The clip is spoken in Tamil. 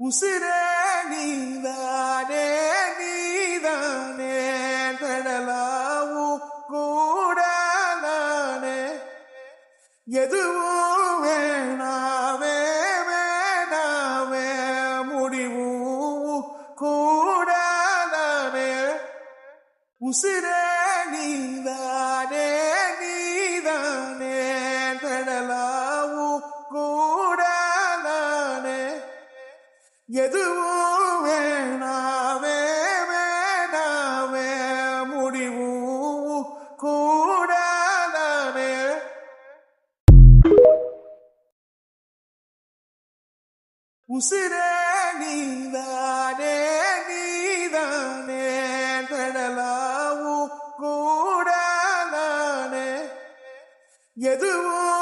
உசிரே நீதானே நீதானே கடலாவும் கூடதானே எதுவும் வேணாவே வேணாவே முடிவும் கூடதானே உசிரே நீதானே நீதானே கடலாவும் கூடதானே எதுவும் வேணாவே வேணாவே முடிவும் கூடதானே உசிரே நீதானே நீதானே கடலாவும் கூடதானே எதுவும்